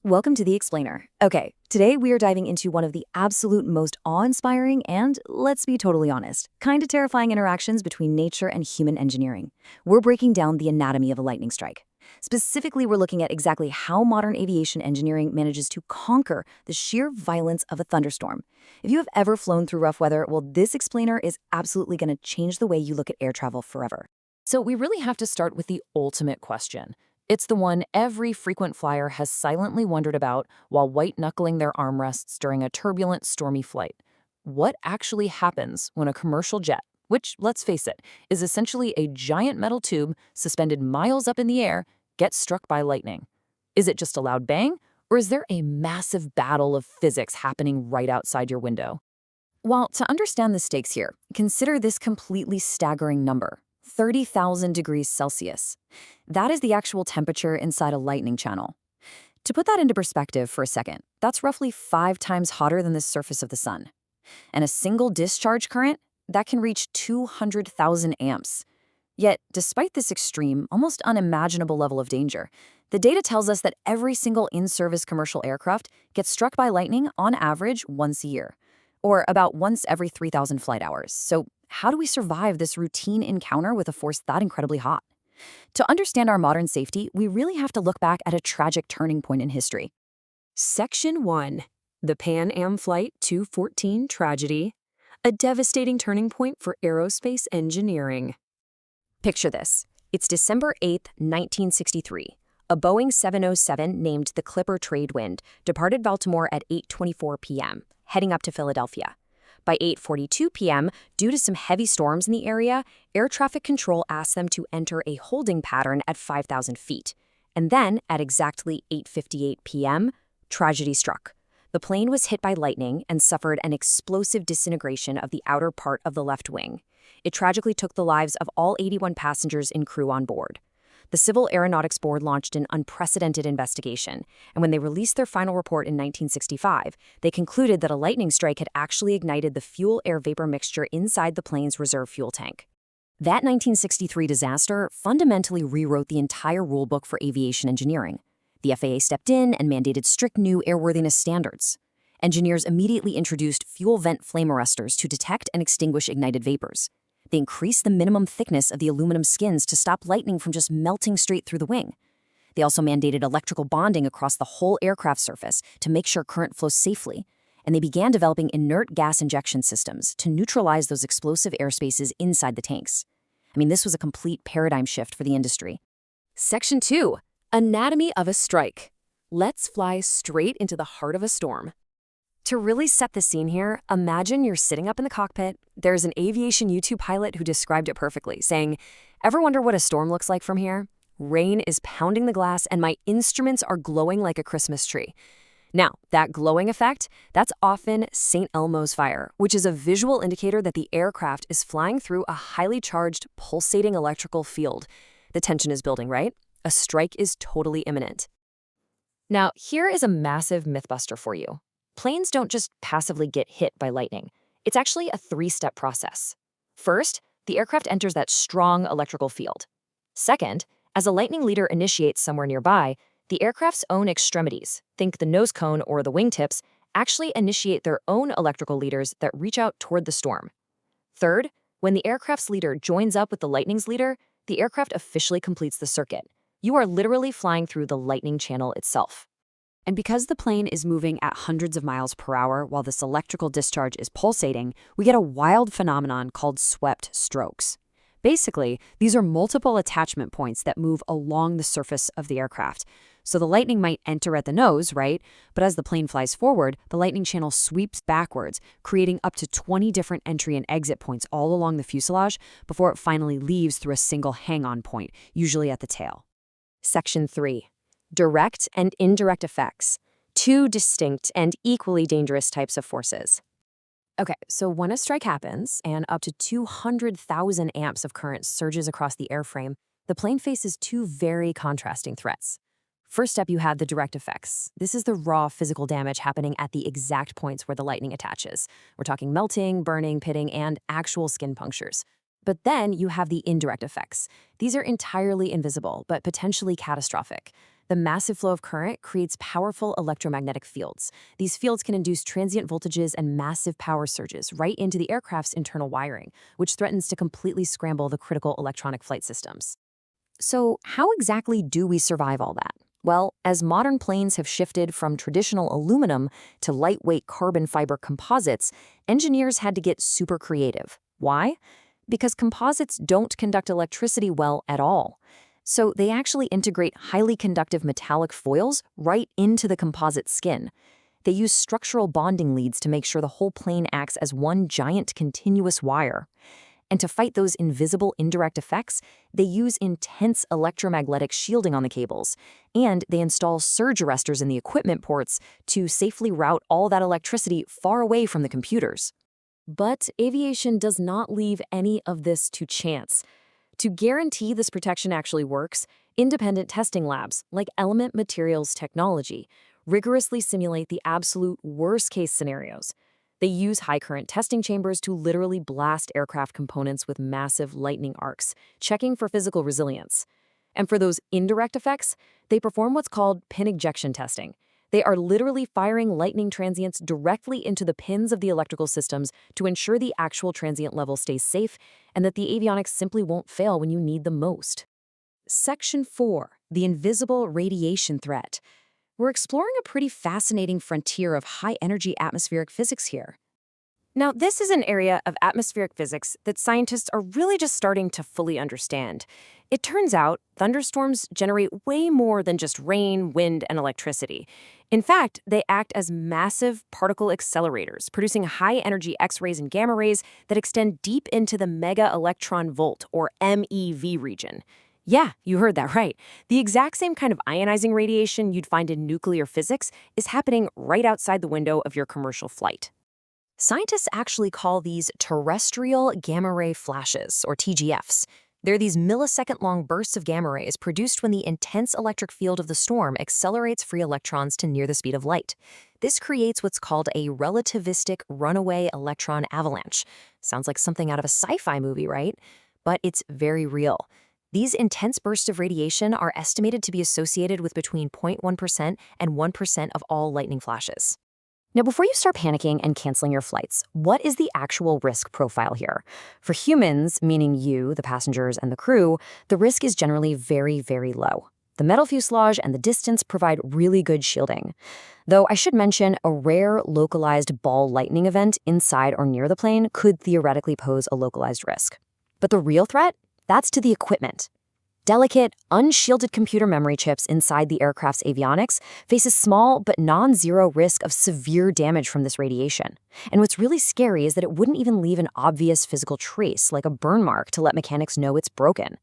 Welcome to The Explainer. Okay, today we are diving into one of the absolute most awe-inspiring and, let's be totally honest, kind of terrifying interactions between nature and human engineering. We're breaking down the anatomy of a lightning strike. Specifically, we're looking at exactly how modern aviation engineering manages to conquer the sheer violence of a thunderstorm. If you have ever flown through rough weather, well, this explainer is absolutely going to change the way you look at air travel forever. So we really have to start with the ultimate question. It's the one every frequent flyer has silently wondered about while white-knuckling their armrests during a turbulent, stormy flight. What actually happens when a commercial jet, which, let's face it, is essentially a giant metal tube suspended miles up in the air, gets struck by lightning? Is it just a loud bang, or is there a massive battle of physics happening right outside your window? Well, to understand the stakes here, consider this completely staggering number. 30,000 degrees Celsius. That is the actual temperature inside a lightning channel. To put that into perspective for a second, that's roughly 5 times hotter than the surface of the sun. And a single discharge current, that can reach 200,000 amps. Yet, despite this extreme, almost unimaginable level of danger, the data tells us that every single in-service commercial aircraft gets struck by lightning on average once a year, or about once every 3,000 flight hours. So how do we survive this routine encounter with a force that incredibly hot? To understand our modern safety, we really have to look back at a tragic turning point in history. Section 1. The Pan Am Flight 214 Tragedy, a devastating turning point for aerospace engineering. Picture this. It's December 8, 1963. A Boeing 707 named the Clipper Tradewind departed Baltimore at 8:24 p.m., heading up to Philadelphia. By 8:42 p.m., due to some heavy storms in the area, air traffic control asked them to enter a holding pattern at 5,000 feet. And then, at exactly 8:58 p.m., tragedy struck. The plane was hit by lightning and suffered an explosive disintegration of the outer part of the left wing. It tragically took the lives of all 81 passengers and crew on board. The Civil Aeronautics Board launched an unprecedented investigation, and when they released their final report in 1965, they concluded that a lightning strike had actually ignited the fuel-air vapor mixture inside the plane's reserve fuel tank. That 1963 disaster fundamentally rewrote the entire rulebook for aviation engineering. The FAA stepped in and mandated strict new airworthiness standards. Engineers immediately introduced fuel vent flame arresters to detect and extinguish ignited vapors. They increased the minimum thickness of the aluminum skins to stop lightning from just melting straight through the wing. They also mandated electrical bonding across the whole aircraft surface to make sure current flows safely. And they began developing inert gas injection systems to neutralize those explosive airspaces inside the tanks. I mean, this was a complete paradigm shift for the industry. Section 2. Anatomy of a Strike. Let's fly straight into the heart of a storm. To really set the scene here, imagine you're sitting up in the cockpit. There's an aviation YouTube pilot who described it perfectly, saying, "Ever wonder what a storm looks like from here? Rain is pounding the glass and my instruments are glowing like a Christmas tree." Now, that glowing effect, that's often St. Elmo's fire, which is a visual indicator that the aircraft is flying through a highly charged, pulsating electrical field. The tension is building, right? A strike is totally imminent. Now, here is a massive mythbuster for you. Planes don't just passively get hit by lightning. It's actually a 3-step process. First, the aircraft enters that strong electrical field. Second, as a lightning leader initiates somewhere nearby, the aircraft's own extremities, think the nose cone or the wingtips, actually initiate their own electrical leaders that reach out toward the storm. Third, when the aircraft's leader joins up with the lightning's leader, the aircraft officially completes the circuit. You are literally flying through the lightning channel itself. And because the plane is moving at hundreds of miles per hour while this electrical discharge is pulsating, we get a wild phenomenon called swept strokes. Basically, these are multiple attachment points that move along the surface of the aircraft. So the lightning might enter at the nose, right? But as the plane flies forward, the lightning channel sweeps backwards, creating up to 20 different entry and exit points all along the fuselage before it finally leaves through a single hang-on point, usually at the tail. Section 3. Direct and indirect effects. 2 distinct and equally dangerous types of forces. Okay, so when a strike happens and up to 200,000 amps of current surges across the airframe, the plane faces 2 very contrasting threats. First up, you have the direct effects. This is the raw physical damage happening at the exact points where the lightning attaches. We're talking melting, burning, pitting, and actual skin punctures. But then you have the indirect effects. These are entirely invisible, but potentially catastrophic. The massive flow of current creates powerful electromagnetic fields. These fields can induce transient voltages and massive power surges right into the aircraft's internal wiring, which threatens to completely scramble the critical electronic flight systems. So, how exactly do we survive all that? Well, as modern planes have shifted from traditional aluminum to lightweight carbon fiber composites, engineers had to get super creative. Why? Because composites don't conduct electricity well at all. So they actually integrate highly conductive metallic foils right into the composite skin. They use structural bonding leads to make sure the whole plane acts as one giant continuous wire. And to fight those invisible indirect effects, they use intense electromagnetic shielding on the cables, and they install surge arresters in the equipment ports to safely route all that electricity far away from the computers. But aviation does not leave any of this to chance. To guarantee this protection actually works, independent testing labs, like Element Materials Technology, rigorously simulate the absolute worst-case scenarios. They use high-current testing chambers to literally blast aircraft components with massive lightning arcs, checking for physical resilience. And for those indirect effects, they perform what's called pin ejection testing. They are literally firing lightning transients directly into the pins of the electrical systems to ensure the actual transient level stays safe and that the avionics simply won't fail when you need them most. Section 4, the invisible radiation threat. We're exploring a pretty fascinating frontier of high-energy atmospheric physics here. Now, this is an area of atmospheric physics that scientists are really just starting to fully understand. It turns out thunderstorms generate way more than just rain, wind, and electricity. In fact, they act as massive particle accelerators, producing high-energy X-rays and gamma rays that extend deep into the mega-electron volt, or MeV region. Yeah, you heard that right. The exact same kind of ionizing radiation you'd find in nuclear physics is happening right outside the window of your commercial flight. Scientists actually call these terrestrial gamma ray flashes, or TGFs. They're these millisecond-long bursts of gamma rays produced when the intense electric field of the storm accelerates free electrons to near the speed of light. This creates what's called a relativistic runaway electron avalanche. Sounds like something out of a sci-fi movie, right? But it's very real. These intense bursts of radiation are estimated to be associated with between 0.1% and 1% of all lightning flashes. Now, before you start panicking and canceling your flights, what is the actual risk profile here? For humans, meaning you, the passengers, and the crew, the risk is generally very, very low. The metal fuselage and the distance provide really good shielding. Though I should mention, a rare localized ball lightning event inside or near the plane could theoretically pose a localized risk. But the real threat? That's to the equipment. Delicate, unshielded computer memory chips inside the aircraft's avionics face a small but non-zero risk of severe damage from this radiation. And what's really scary is that it wouldn't even leave an obvious physical trace, like a burn mark, to let mechanics know it's broken.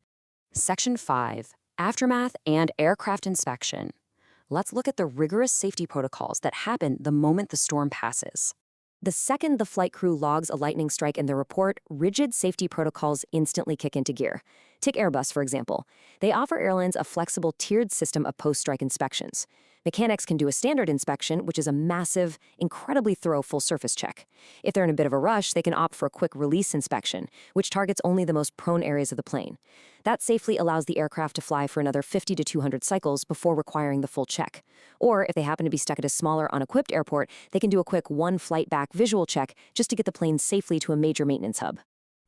Section 5. Aftermath and Aircraft Inspection. Let's look at the rigorous safety protocols that happen the moment the storm passes. The second the flight crew logs a lightning strike in their report, rigid safety protocols instantly kick into gear. Take Airbus, for example. They offer airlines a flexible, tiered system of post-strike inspections. Mechanics can do a standard inspection, which is a massive, incredibly thorough full-surface check. If they're in a bit of a rush, they can opt for a quick release inspection, which targets only the most prone areas of the plane. That safely allows the aircraft to fly for another 50 to 200 cycles before requiring the full check. Or if they happen to be stuck at a smaller, unequipped airport, they can do a quick one-flight-back visual check just to get the plane safely to a major maintenance hub.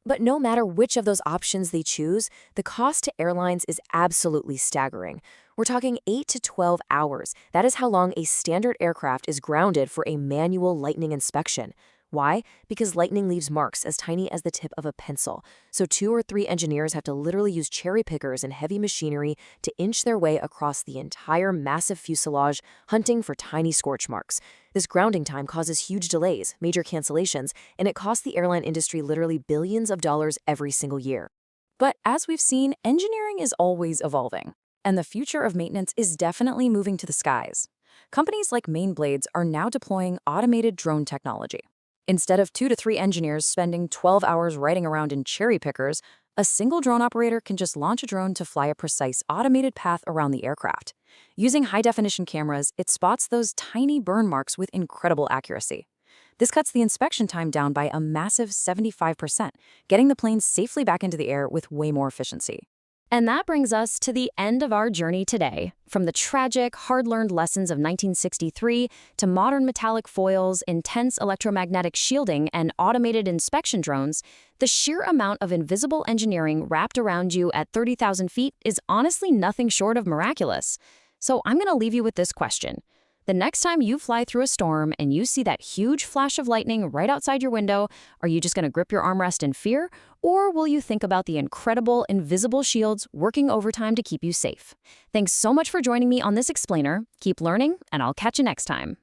But no matter which of those options they choose, the cost to airlines is absolutely staggering. We're talking 8 to 12 hours. That is how long a standard aircraft is grounded for a manual lightning inspection. Why? Because lightning leaves marks as tiny as the tip of a pencil. So 2 or 3 engineers have to literally use cherry pickers and heavy machinery to inch their way across the entire massive fuselage, hunting for tiny scorch marks. This grounding time causes huge delays, major cancellations, and it costs the airline industry literally billions of dollars every single year. But as we've seen, engineering is always evolving, and the future of maintenance is definitely moving to the skies. Companies like Mainblades are now deploying automated drone technology. Instead of 2 to 3 engineers spending 12 hours riding around in cherry pickers, a single drone operator can just launch a drone to fly a precise automated path around the aircraft. Using high-definition cameras, it spots those tiny burn marks with incredible accuracy. This cuts the inspection time down by a massive 75%, getting the plane safely back into the air with way more efficiency. And that brings us to the end of our journey today. From the tragic, hard-learned lessons of 1963 to modern metallic foils, intense electromagnetic shielding, and automated inspection drones, the sheer amount of invisible engineering wrapped around you at 30,000 feet is honestly nothing short of miraculous. So I'm going to leave you with this question. The next time you fly through a storm and you see that huge flash of lightning right outside your window, are you just going to grip your armrest in fear? Or will you think about the incredible invisible shields working overtime to keep you safe? Thanks so much for joining me on this explainer. Keep learning, and I'll catch you next time.